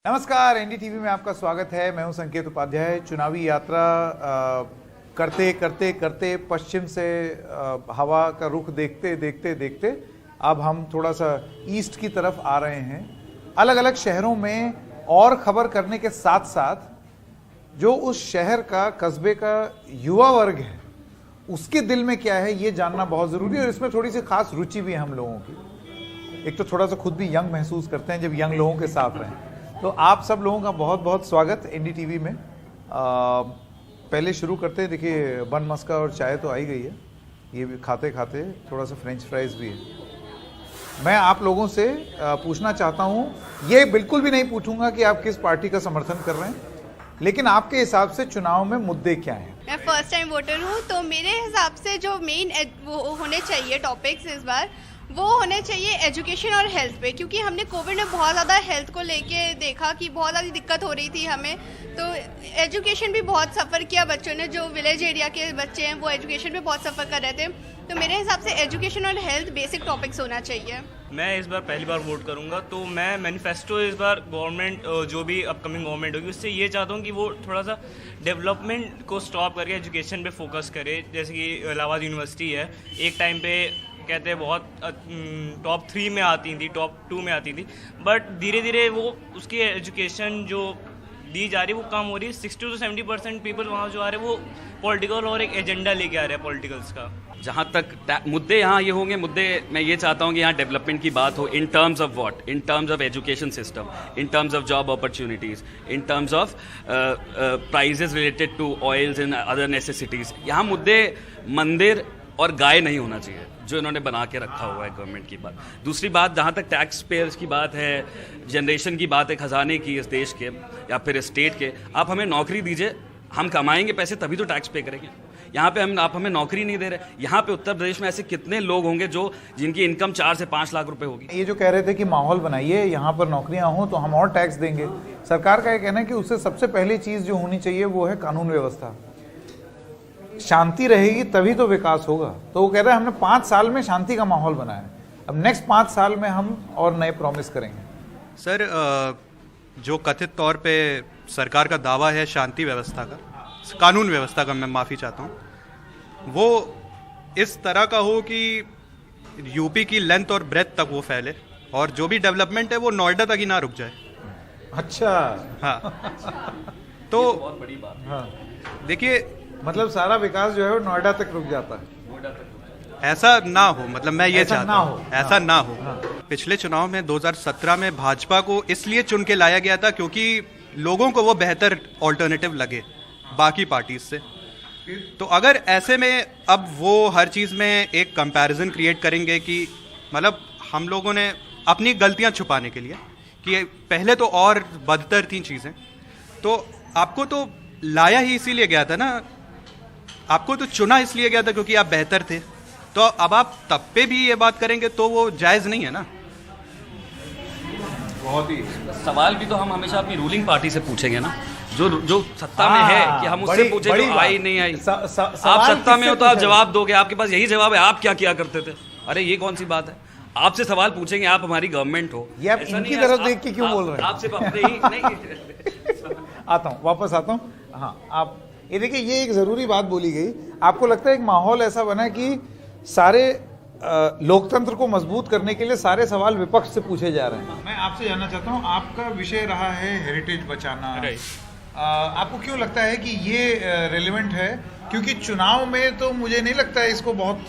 नमस्कार, एनडीटीवी में आपका स्वागत है। मैं हूं संकेत उपाध्याय। चुनावी यात्रा करते करते करते पश्चिम से हवा का रुख देखते देखते देखते अब हम थोड़ा सा ईस्ट की तरफ आ रहे हैं। अलग अलग शहरों में और खबर करने के साथ साथ जो उस शहर का, कस्बे का युवा वर्ग है, उसके दिल में क्या है ये जानना बहुत जरूरी है और इसमें थोड़ी सी खास रुचि भी है हम लोगों की। एक तो थोड़ा सा खुद भी यंग महसूस करते हैं जब यंग लोगों के साथ रहें। तो आप सब लोगों का बहुत बहुत स्वागत एनडीटीवी में। पहले शुरू करते हैं। देखिए, बन मस्का और चाय तो आई गई है, ये भी खाते खाते थोड़ा सा फ्रेंच फ्राइज भी है। मैं आप लोगों से पूछना चाहता हूँ, ये बिल्कुल भी नहीं पूछूंगा कि आप किस पार्टी का समर्थन कर रहे हैं, लेकिन आपके हिसाब से चुनाव में मुद्दे क्या हैं? मैं फर्स्ट टाइम वोटर हूँ, तो मेरे हिसाब से जो मेन वो होने चाहिए टॉपिक्स इस बार, वो होने चाहिए एजुकेशन और हेल्थ पे, क्योंकि हमने कोविड में बहुत ज़्यादा हेल्थ को लेके देखा कि बहुत ज़्यादा दिक्कत हो रही थी हमें। तो एजुकेशन भी बहुत सफ़र किया बच्चों ने, जो विलेज एरिया के बच्चे हैं वो एजुकेशन पे बहुत सफ़र कर रहे थे। तो मेरे हिसाब से एजुकेशन और हेल्थ बेसिक टॉपिक्स होना चाहिए। मैं इस बार पहली बार वोट करूंगा, तो मैं मैनिफेस्टो इस बार गवर्नमेंट जो भी अपकमिंग गवर्नमेंट होगी उससे ये चाहता हूँ कि वो थोड़ा सा डेवलपमेंट को स्टॉप करके एजुकेशन पे फोकस करे। जैसे कि इलाहाबाद यूनिवर्सिटी है, एक टाइम पे कहते हैं बहुत टॉप 3 में आती थी, टॉप 2 में आती थी, बट धीरे धीरे वो उसकी एजुकेशन जो दी जा रही है वो कम हो रही है। 60 to 70% पीपल वहाँ जो आ रहे हैं वो पॉलिटिकल और एक एजेंडा लेके आ रहे हैं पॉलिटिकल्स का। जहाँ तक मुद्दे यहाँ ये होंगे, मुद्दे मैं ये चाहता हूँ कि यहाँ डेवलपमेंट की बात हो in terms of what, in terms of education system, in terms of job opportunities, in terms of prices related to oils and other necessities. यहाँ मुद्दे मंदिर और गाय नहीं होना चाहिए जो इन्होंने बना के रखा हुआ है गवर्नमेंट की बात। दूसरी बात, जहाँ तक टैक्स पेयर्स की बात है, जनरेशन की बात है, खजाने की इस देश के या फिर स्टेट के, आप हमें नौकरी दीजिए, हम कमाएंगे पैसे तभी तो टैक्स पे करेंगे। यहाँ पे आप हमें नौकरी नहीं दे रहे। यहाँ पे उत्तर प्रदेश में ऐसे कितने लोग होंगे जो जिनकी इनकम 4 से 5 लाख रुपए होगी। ये जो कह रहे थे कि माहौल बनाइए, यहाँ पर नौकरियां हों तो हम और टैक्स देंगे, सरकार का ये कहना है कि उससे सबसे पहली चीज़ जो होनी चाहिए वो है कानून व्यवस्था। शांति रहेगी तभी तो विकास होगा। तो वो कह रहे हैं हमने 5 साल में शांति का माहौल बनाया है, अब नेक्स्ट 5 साल में हम और नए प्रॉमिस करेंगे। सर, जो कथित तौर पे सरकार का दावा है शांति व्यवस्था का, कानून व्यवस्था का, मैं माफ़ी चाहता हूँ, वो इस तरह का हो कि यूपी की लेंथ और ब्रेथ तक वो फैले और जो भी डेवलपमेंट है वो नोएडा तक ही ना रुक जाए। अच्छा, हाँ तो बहुत बड़ी बात। हाँ, देखिए, मतलब सारा विकास जो है वो नोएडा तक रुक जाता है। ऐसा ना हो, मतलब मैं ये ऐसा चाहता ना हूँ हो। ऐसा हाँ, ना हो। हाँ। पिछले चुनाव में 2017 में भाजपा को इसलिए चुन के लाया गया था क्योंकि लोगों को वो बेहतर ऑल्टरनेटिव लगे बाकी पार्टीज से। तो अगर ऐसे में अब वो हर चीज़ में एक कंपैरिजन क्रिएट करेंगे कि मतलब हम लोगों ने अपनी गलतियां छुपाने के लिए कि पहले तो और बदतर थी चीज़ें, तो आपको तो लाया ही इसीलिए गया था ना, आपको तो चुना इसलिए गया था क्योंकि आप बेहतर थे। तो अब आप तब पे भी ये बात करेंगे तो वो जायज़ नहीं है ना। बहुत ही सवाल भी तो हम हमेशा अपनी रूलिंग पार्टी से पूछेंगे ना, जो सत्ता में है, कि हम उससे पूछे जो आई नहीं आई। आप सत्ता में हो तो आप जवाब दोगे, आपके पास यही जवाब है, आप क्या किया करते थे। अरे ये कौन सी बात है, आपसे सवाल पूछेंगे, आप हमारी गवर्नमेंट हो। ये आप इनकी तरफ देख के क्यों बोल रहे हैं? आप सिर्फ अपने ही नहीं। आता हूँ, वापस आता हूँ। हाँ, आप ये देखिए, ये एक ज़रूरी बात बोली गई। आपको लगता है एक माहौल ऐसा बना कि सारे लोकतंत्र को मजबूत करने के लिए सारे सवाल विपक्ष से पूछे जा रहे हैं। मैं आपसे जानना चाहता हूँ, आपका विषय रहा है हेरिटेज बचाना। आपको क्यों लगता है कि ये रेलेवेंट है? क्योंकि चुनाव में तो मुझे नहीं लगता है इसको बहुत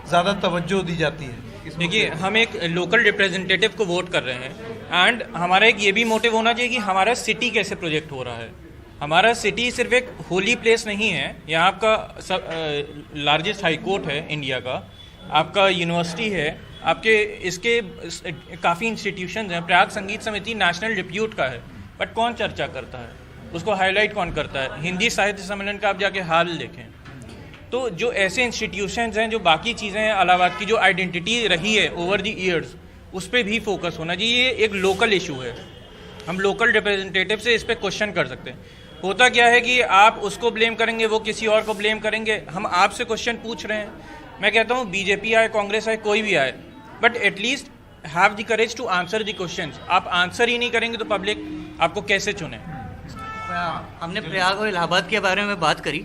ज़्यादा तवज्जो दी जाती है। देखिए, हम एक लोकल रिप्रेजेंटेटिव को वोट कर रहे हैं एंड हमारा एक ये भी मोटिव होना चाहिए कि हमारा सिटी कैसे प्रोजेक्ट हो रहा है। हमारा सिटी सिर्फ एक होली प्लेस नहीं है, यहाँ आपका लार्जेस्ट हाई कोर्ट है इंडिया का, आपका यूनिवर्सिटी है, आपके इसके काफ़ी इंस्टीट्यूशंस हैं। प्रयाग संगीत समिति नेशनल रिप्यूट का है, बट कौन चर्चा करता है, उसको हाईलाइट कौन करता है? हिंदी साहित्य सम्मेलन का आप जाके हाल देखें तो जो ऐसे इंस्टीट्यूशंस हैं, जो बाकी चीज़ें हैं, इलाहाबाद की जो आइडेंटिटी रही है ओवर द ईयर्स, उस पर भी फोकस होना चाहिए। ये एक लोकल इशू है, हम लोकल रिप्रेजेंटेटिव से इस पर क्वेश्चन कर सकते हैं। होता क्या है कि आप उसको ब्लेम करेंगे, वो किसी और को ब्लेम करेंगे। हम आपसे क्वेश्चन पूछ रहे हैं, मैं कहता हूँ बीजेपी आए, कांग्रेस आए, कोई भी आए, but at least have the courage to answer the questions. आप आंसर ही नहीं करेंगे तो पब्लिक आपको कैसे चुने? हमने प्रयाग और इलाहाबाद के बारे में बात करी,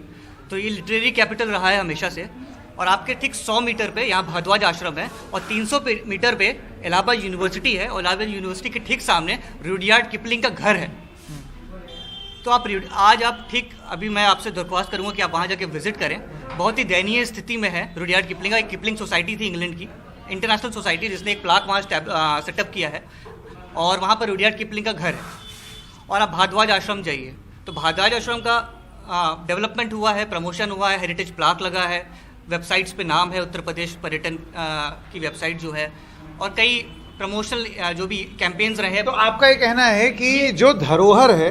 तो ये लिटरेरी कैपिटल रहा है हमेशा से, और आपके ठीक 100 मीटर पे यहाँ भारद्वाज आश्रम है, और 300 मीटर पे इलाहाबाद यूनिवर्सिटी है, और इलाहाबाद यूनिवर्सिटी के ठीक सामने रुडयार्ड किपलिंग का घर है। तो आज आप ठीक अभी मैं आपसे दरख्वास्त करूँगा कि आप वहाँ जाके विजिट करें। बहुत ही दयनीय स्थिति में है रुडयार्ड किपलिंग का। एक किपलिंग सोसाइटी थी इंग्लैंड की, इंटरनेशनल सोसाइटी, जिसने एक प्लाक वहाँ सेटअप किया है, और वहाँ पर रुडयार्ड किपलिंग का घर है। और आप भारद्वाज आश्रम जाइए तो भारद्वाज आश्रम का डेवलपमेंट हुआ है, प्रमोशन हुआ है, हेरिटेज प्लाक लगा है, वेबसाइट्स पे नाम है उत्तर प्रदेश पर्यटन की वेबसाइट जो है, और कई प्रमोशनल जो भी कैंपेन्स रहे। तो आपका ये कहना है कि जो धरोहर है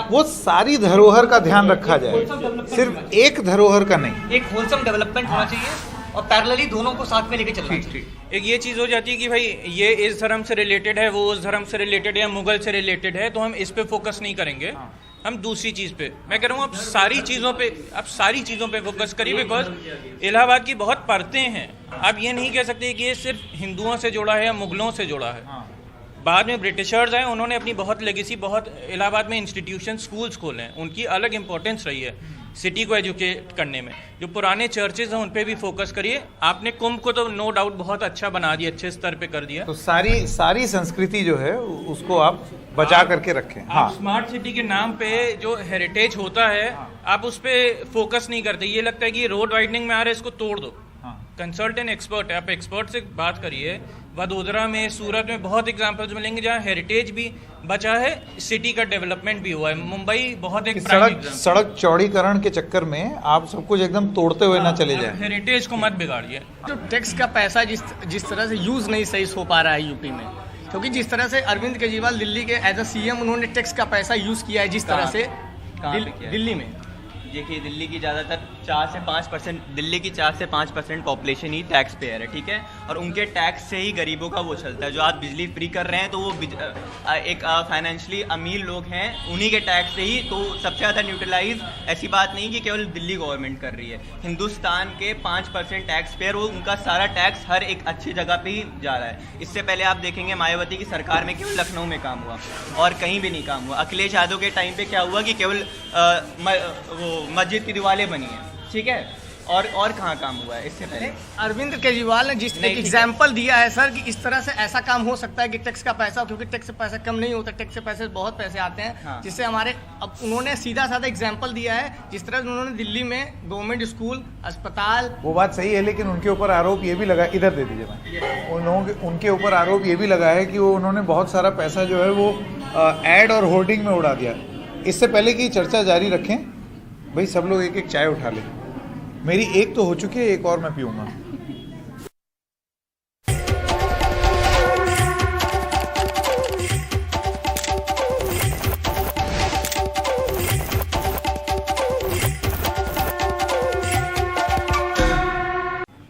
वो सारी धरोहर का ध्यान रखा जाए, सिर्फ एक धरोहर का नहीं। एक होलसम डेवलपमेंट होना चाहिए और पैरेलली दोनों को साथ में लेके चलना चाहिए। एक ये चीज़ हो जाती है कि भाई ये इस धर्म से रिलेटेड है, वो उस धर्म से रिलेटेड है, या मुगल से रिलेटेड है, तो हम इस पे फोकस नहीं करेंगे, हम दूसरी चीज़ पे। मैं कह रहा हूँ आप सारी चीज़ों पे फोकस करिए, बिकॉज इलाहाबाद की बहुत परतें हैं। आप ये नहीं कह सकते कि ये सिर्फ हिंदुओं से जुड़ा है या मुगलों से जुड़ा है। बाद में ब्रिटिशर्स आए, उन्होंने अपनी बहुत लेगेसी, बहुत इलाहाबाद में इंस्टीट्यूशन, स्कूल्स खोले हैं, उनकी अलग इंपॉर्टेंस रही है सिटी को एजुकेट करने में। जो पुराने चर्चेज हैं उन पे भी फोकस करिए। आपने कुंभ को तो नो डाउट बहुत अच्छा बना दिया, अच्छे स्तर पे कर दिया। तो सारी संस्कृति जो है उसको आप बचा करके रखें। हाँ, स्मार्ट सिटी के नाम पे जो हेरिटेज होता है आप उस पे फोकस नहीं करते। ये लगता है कि रोड वाइडनिंग में आ रहा है, इसको तोड़ दो। कंसल्ट एंड एक्सपर्ट है, आप एक्सपर्ट से बात करिए। वडोदरा में, सूरत में बहुत एग्जांपल्स मिलेंगे जहाँ हेरिटेज भी बचा है, सिटी का डेवलपमेंट भी हुआ है। मुंबई बहुत एक सड़क चौड़ीकरण के चक्कर में आप सब कुछ एकदम तोड़ते हुए ना चले जाए। हेरिटेज को मत बिगाड़िए। जो टैक्स का पैसा जिस तरह से यूज नहीं सही हो पा रहा है यूपी में, क्योंकि जिस तरह से अरविंद केजरीवाल दिल्ली के एज अ सीएम उन्होंने टैक्स का पैसा यूज किया है जिस तरह से दिल्ली में। देखिए दिल्ली की ज़्यादातर 4 से 5%, दिल्ली की 4 से 5% पॉपुलेशन ही टैक्स पेयर है, ठीक है, और उनके टैक्स से ही गरीबों का वो चलता है। जो आज बिजली फ्री कर रहे हैं तो वो एक फाइनेंशियली अमीर लोग हैं, उन्हीं के टैक्स से ही तो सबसे ज़्यादा न्यूट्रलाइज। ऐसी बात नहीं कि केवल दिल्ली गवर्नमेंट कर रही है, हिंदुस्तान के 5% टैक्स पेयर, वो उनका सारा टैक्स हर एक अच्छी जगह पे ही जा रहा है। इससे पहले आप देखेंगे मायावती की सरकार में केवल लखनऊ में काम हुआ और कहीं भी नहीं काम हुआ। अखिलेश यादव के टाइम पे क्या हुआ कि केवल वो मस्जिद की दीवारें बनी है, ठीक है, और कहाँ काम हुआ है इससे पहले? अरविंद केजरीवाल ने जिस एक एग्जाम्पल दिया है सर कि इस तरह से ऐसा काम हो सकता है कि टैक्स का पैसा, क्योंकि टैक्स से पैसा कम नहीं होता, टैक्स से पैसे बहुत पैसे आते हैं। हाँ। जिससे हमारे अब उन्होंने सीधा साधा एग्जाम्पल दिया है, जिस तरह से उन्होंने दिल्ली में गवर्नमेंट स्कूल, अस्पताल। वो बात सही है, लेकिन उनके ऊपर आरोप ये भी लगा, इधर दे दीजिए मैं, उन लोगों के उनके ऊपर आरोप ये भी लगा है कि वो उन्होंने बहुत सारा पैसा जो है वो एड और होर्डिंग में उड़ा दिया। इससे पहले की चर्चा जारी रखें भाई, सब लोग एक एक चाय उठा लें। मेरी एक तो हो चुकी है, एक और मैं पीऊंगा।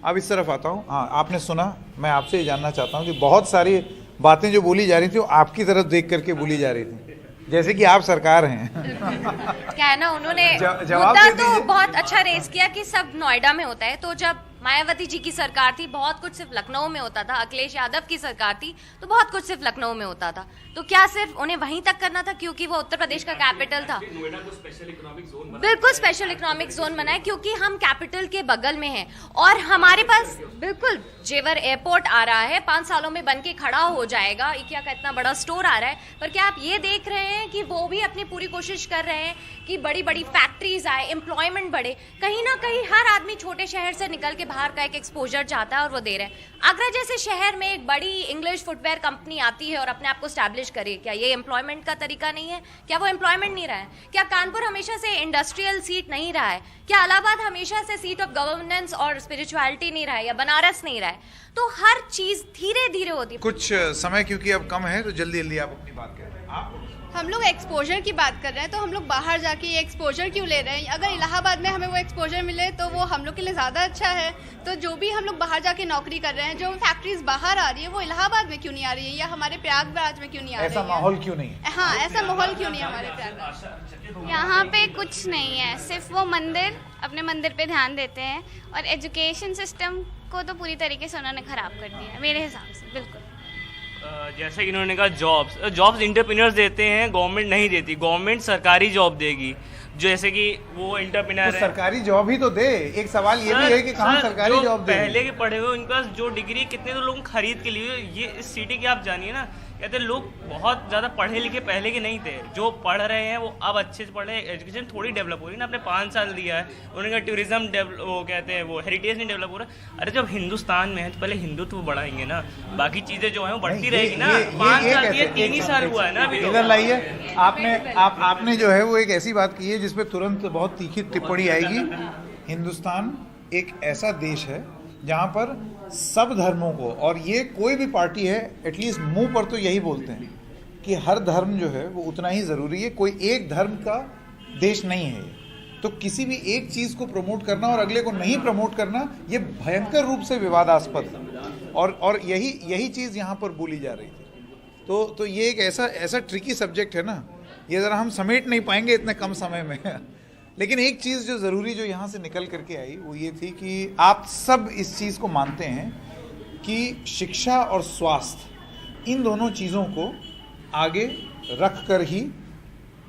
अब इस तरफ आता हूँ। हाँ, आपने सुना, मैं आपसे ये जानना चाहता हूँ कि बहुत सारी बातें जो बोली जा रही थी वो आपकी तरफ देख करके बोली जा रही थी, जैसे कि आप सरकार हैं। क्या है ना, उन्होंने जवाब मुद्दा दे तो दीजिए। बहुत अच्छा रेस किया कि सब नोएडा में होता है। तो जब मायावती जी की सरकार थी बहुत कुछ सिर्फ लखनऊ में होता था, अखिलेश यादव की सरकार थी तो बहुत कुछ सिर्फ लखनऊ में होता था। तो क्या सिर्फ उन्हें वहीं तक करना था क्योंकि वो उत्तर प्रदेश का कैपिटल था? बिल्कुल स्पेशल इकोनॉमिक जोन बनाए क्योंकि हम कैपिटल के बगल में हैं और हमारे पास बिल्कुल जेवर एयरपोर्ट आ रहा है, 5 सालों में बन के खड़ा हो जाएगा। इकिया का इतना बड़ा स्टोर आ रहा है, पर क्या आप ये देख रहे हैं कि वो भी अपनी पूरी कोशिश कर रहे हैं कि बड़ी बड़ी फैक्ट्रीज आए, एम्प्लॉयमेंट बढ़े। कहीं ना कहीं हर आदमी छोटे शहर से निकल के बाहर का एक एक्सपोजर चाहता है और वो दे रहे हैं। आगरा जैसे शहर में एक बड़ी इंग्लिश फुटवेयर कंपनी आती है और अपने आप को स्टैब्लिश करे, क्या ये एम्प्लॉयमेंट का तरीका नहीं है? क्या वो एम्प्लॉयमेंट नहीं रहा है? क्या कानपुर हमेशा से इंडस्ट्रियल सीट नहीं रहा है? क्या इलाहाबाद हमेशा से सीट ऑफ गवर्नेंस और स्पिरिचुअलिटी नहीं रहा है, या बनारस नहीं रहा है? तो हर चीज धीरे धीरे होती है। कुछ समय क्योंकि अब कम है तो जल्दी जल्दी आप अपनी बात करें। आप हम लोग एक्सपोजर की बात कर रहे हैं तो हम लोग बाहर जाके ये एक्सपोजर क्यों ले रहे हैं? अगर इलाहाबाद में हमें वो एक्सपोजर मिले तो वो हम लोग के लिए ज़्यादा अच्छा है। तो जो भी हम लोग बाहर जाके नौकरी कर रहे हैं, जो फैक्ट्रीज बाहर आ रही है वो इलाहाबाद में क्यों नहीं आ रही है, या हमारे प्रयागराज में क्यों नहीं आ रही है? ऐसा माहौल क्यों नहीं है? हाँ, ऐसा माहौल क्यों नहीं है हमारे प्रयागराज? यहाँ पे कुछ नहीं है, सिर्फ वो मंदिर, अपने मंदिर पे ध्यान देते हैं और एजुकेशन सिस्टम को तो पूरी तरीके से उन्होंने ख़राब कर दिया है मेरे हिसाब से। बिल्कुल जैसे कि इन्होंने कहा जॉब्स इंटरप्रेन्योर्स देते हैं, गवर्नमेंट नहीं देती। गवर्नमेंट सरकारी जॉब देगी, जैसे कि वो इंटरप्रेन्योर तो सरकारी जॉब ही तो दे। एक सवाल ये भी है कि कहाँ सरकारी जॉब दे। पहले के पढ़े हुए उनके पास जो डिग्री, कितने तो लोग खरीद के लिए, ये इस सिटी की आप जानिए ना, कहते लोग बहुत ज़्यादा पढ़े लिखे पहले के नहीं थे, जो पढ़ रहे हैं वो अब अच्छे से पढ़ रहे हैं। एजुकेशन थोड़ी डेवलप हो रही है ना, आपने 5 साल दिया है, उन्होंने टूरिज्म वो कहते हैं वो हेरिटेज नहीं डेवलप हो रहा। अरे जब हिंदुस्तान में है तो पहले हिंदुत्व बढ़ाएंगे ना, बाकी चीज़ें जो है वो बढ़ती रहेगी ना। 5 साल दिए, 3 ही साल हुआ है ना अभी। इधर लाइए, आपने जो है वो एक ऐसी बात की है जिसपे तुरंत बहुत तीखी टिप्पणी आएगी। हिंदुस्तान एक ऐसा देश है जहाँ पर सब धर्मों को, और ये कोई भी पार्टी है एटलीस्ट मुंह पर तो यही बोलते हैं कि हर धर्म जो है वो उतना ही ज़रूरी है, कोई एक धर्म का देश नहीं है। तो किसी भी एक चीज़ को प्रमोट करना और अगले को नहीं प्रमोट करना, ये भयंकर रूप से विवादास्पद है, और यही चीज़ यहाँ पर बोली जा रही थी। तो ये एक ऐसा ट्रिकी सब्जेक्ट है ना, ये ज़रा हम समेट नहीं पाएंगे इतने कम समय में। लेकिन एक चीज़ जो ज़रूरी जो यहाँ से निकल करके आई वो ये थी कि आप सब इस चीज़ को मानते हैं कि शिक्षा और स्वास्थ्य, इन दोनों चीज़ों को आगे रख कर ही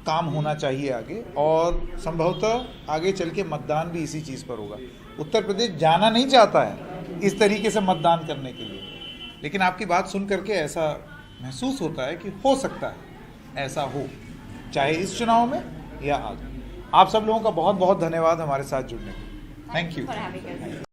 काम होना चाहिए आगे, और संभवतः आगे चल के मतदान भी इसी चीज़ पर होगा। उत्तर प्रदेश जाना नहीं चाहता है इस तरीके से मतदान करने के लिए, लेकिन आपकी बात सुन करके ऐसा महसूस होता है कि हो सकता है ऐसा हो, चाहे इस चुनाव में या आगे। आप सब लोगों का बहुत बहुत धन्यवाद हमारे साथ जुड़ने के लिए। Thank you.